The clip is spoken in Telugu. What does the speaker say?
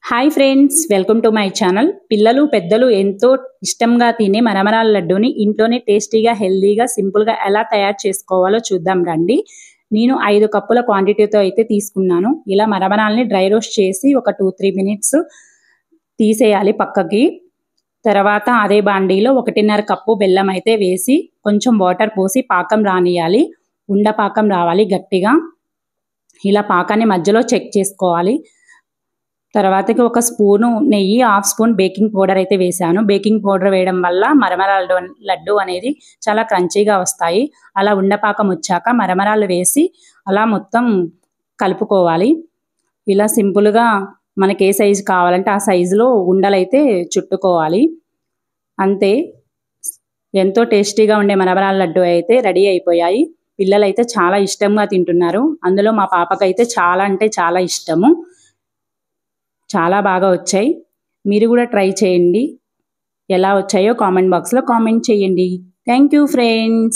Hi friends, welcome to my channel. పిల్లలు పెద్దలు ఎంతో ఇష్టంగా తినే మరమరాల లడ్డూని ఇంట్లోనే టేస్టీగా, హెల్దీగా, సింపుల్గా ఎలా తయారు చేసుకోవాలో చూద్దాం రండి. నేను 5 కప్పుల క్వాంటిటీతో అయితే తీసుకున్నాను. ఇలా మరమరాల్ని డ్రై రోస్ట్ చేసి ఒక 2-3 మినిట్స్ తీసేయాలి పక్కకి. తర్వాత అదే బాండీలో 1.5 కప్పు బెల్లం అయితే వేసి కొంచెం వాటర్ పోసి పాకం రానియాలి. ఉండపాకం రావాలి గట్టిగా. ఇలా పాకాన్ని మధ్యలో చెక్ చేసుకోవాలి. తర్వాతకి ఒక స్పూను నెయ్యి, హాఫ్ స్పూన్ బేకింగ్ పౌడర్ అయితే వేసాను. బేకింగ్ పౌడర్ వేయడం వల్ల మరమరాల లడ్డు అనేది చాలా క్రంచీగా వస్తాయి. అలా ఉండపాకం వచ్చాక మరమరాలు వేసి అలా మొత్తం కలుపుకోవాలి. ఇలా సింపుల్గా మనకి ఏ సైజు కావాలంటే ఆ సైజులో ఉండలైతే చుట్టుకోవాలి. అంతే, ఎంతో టేస్టీగా ఉండే మరమరాల లడ్డు అయితే రెడీ అయిపోయాయి. పిల్లలైతే చాలా ఇష్టంగా తింటున్నారు. అందులో మా పాపకైతే చాలా అంటే చాలా ఇష్టము. చాలా బాగా వచ్చాయి. మీరు కూడా ట్రై చేయండి. ఎలా వచ్చాయో కామెంట్ బాక్స్లో కామెంట్ చేయండి. Thank you friends.